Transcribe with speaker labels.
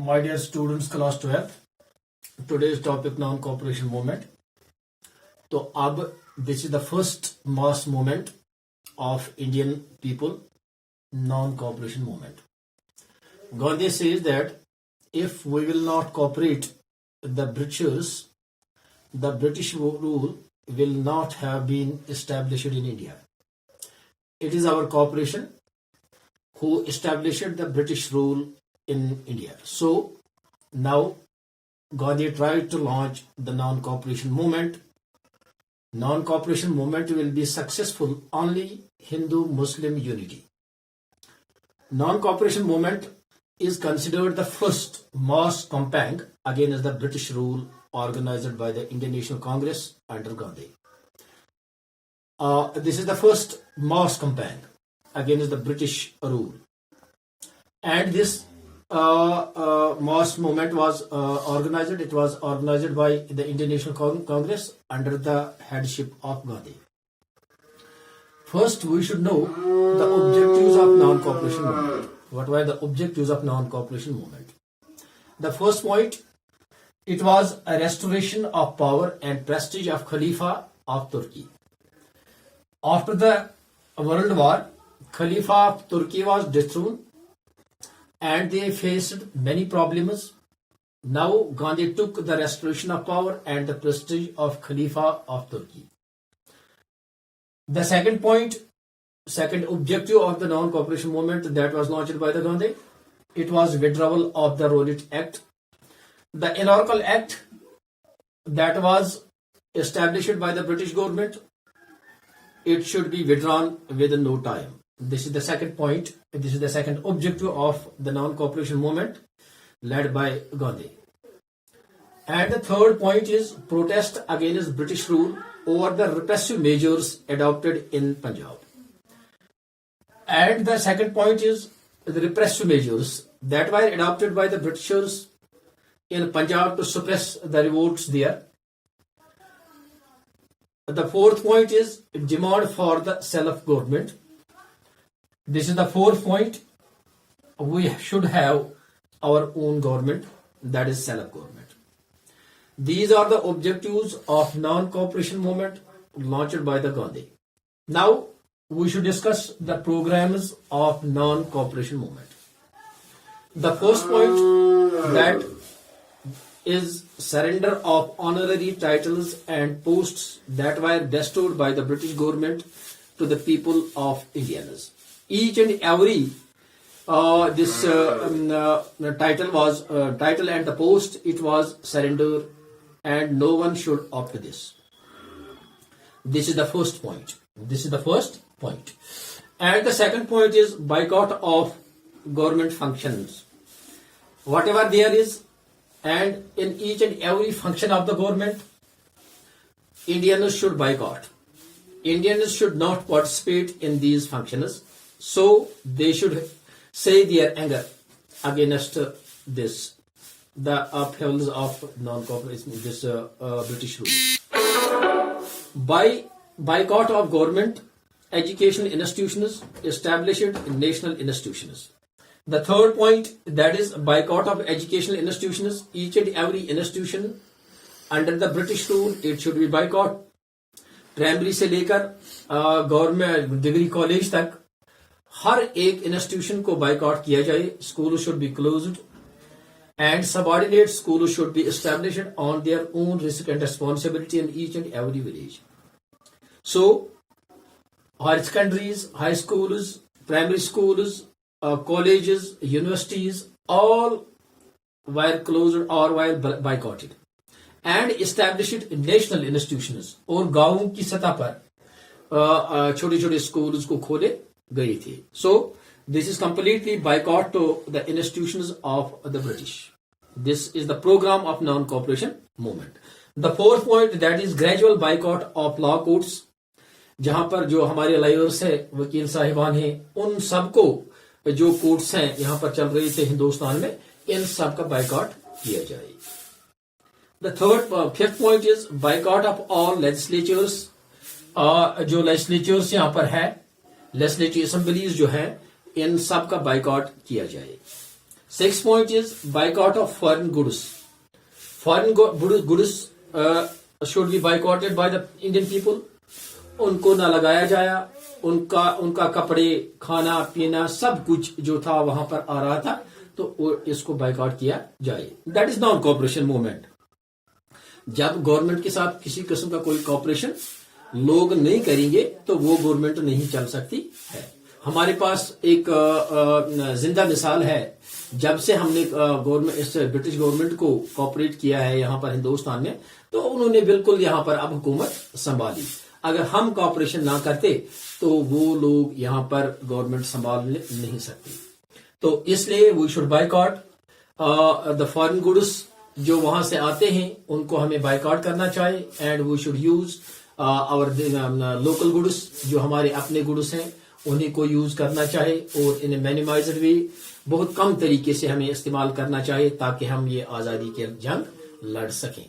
Speaker 1: My dear students, class 12, today's topic non-cooperation movement. तो अब this is the first mass movement of Indian people, non-cooperation movement. Gandhi says that if we will not cooperate the British rule will not have been established in India. It is our cooperation who established the British rule in India. So now Gandhi tried to launch the non-cooperation movement. Non-cooperation movement will be successful only Hindu-Muslim unity. Non-cooperation movement is considered the first mass campaign against the British rule organized by the Indian National Congress under Gandhi. This is the first mass campaign against the British rule. And this mass movement was organized. It was organized by the Indian National Congress under the headship of Gandhi. First, we should know the objectives of non-cooperation movement. What were the objectives of non-cooperation movement? The first point, it was a restoration of power and prestige of Khalifa of Turkey. After the World War, Khalifa of Turkey was dethroned and they faced many problems. Now Gandhi took the restoration of power and the prestige of Khalifa of Turkey. The second point, second objective of the non-cooperation movement that was launched by the Gandhi, it was withdrawal of the Rowlatt Act. The Inaugural Act that was established by the British government, it should be withdrawn within no time. This is the second point. This is the second objective of the non-cooperation movement led by Gandhi. And the third point is protest against British rule over the repressive measures adopted in Punjab. And the second point is the repressive measures that were adopted by the Britishers in Punjab to suppress the revolts there. The fourth point is demand for the self-government. This is the fourth point. We should have our own government, that is self-government. These are the objectives of non-cooperation movement launched by the Gandhi. Now we should discuss the programs of non-cooperation movement. The first point, that is surrender of honorary titles and posts that were bestowed by the British government to the people of Indians. Each and every title and the post, it was surrendered, and no one should opt for this. This is the first point. This is the first point. And the second point is boycott of government functions. Whatever there is, and in each and every function of the government, Indians should boycott. Indians should not participate in these functions. So they should say their anger against this, the upheavals of non-cooperation, this British rule. By boycott of government, education institutions, established national institutions. The third point, that is boycott of educational institutions. Each and every institution under the British rule, it should be boycott. Primary से लेकर government degree college तक हर एक institution को boycott किया जाए. School should be closed and subordinate schools should be established on their own risk and responsibility in each and every village. So, higher secondaries, high schools, primary schools, colleges, universities, all were closed or were boycotted and established national institutions. और गांवों की सतह पर छोटे छोटे schools को खोले गए थे. So, this is completely boycott to the institutions of the British. This is the program of non-cooperation movement. The fourth point, that is gradual boycott of law courts. जहां पर जो हमारे लॉयर्स हैं, वकील साहिबान हैं, उन सबको जो कोर्ट्स हैं यहाँ पर चल रहे थे हिंदुस्तान में, इन सब का बाइकआउट किया जाए. The fifth point is boycott of all legislatures. जो legislatures यहाँ पर है, legislative assemblies जो है, इन सब का बाइकआउट किया जाए. Sixth point is boycott of foreign goods. Foreign goods should be boycotted by the Indian people. उनको ना लगाया जाया, उनका कपड़े, खाना पीना सब कुछ जो था वहां पर आ रहा था, तो इसको बाइकआउट किया जाए. That is non cooperation movement. जब गवर्नमेंट के साथ किसी किस्म का कोई कॉपरेशन लोग नहीं करेंगे तो वो गवर्नमेंट नहीं चल सकती है. हमारे पास एक जिंदा मिसाल है. जब से हमने गवर्नमेंट इस ब्रिटिश गवर्नमेंट को कॉपरेट किया है यहाँ पर हिंदुस्तान में, तो उन्होंने बिल्कुल यहाँ पर अब हुकूमत संभाली. अगर हम कॉपरेशन ना करते तो वो लोग यहाँ पर गवर्नमेंट संभाल नहीं सकते. तो इसलिए we should boycott the foreign goods. जो वहां से आते हैं उनको हमें बाइकआउट करना चाहिए. And we should use our local goods. जो हमारे अपने गुड्स हैं उन्हीं को यूज करना चाहिए और इन मिनिमाइज्ड वे बहुत कम तरीके से हमें इस्तेमाल करना चाहिए ताकि हम ये आजादी के जंग लड़ सकें.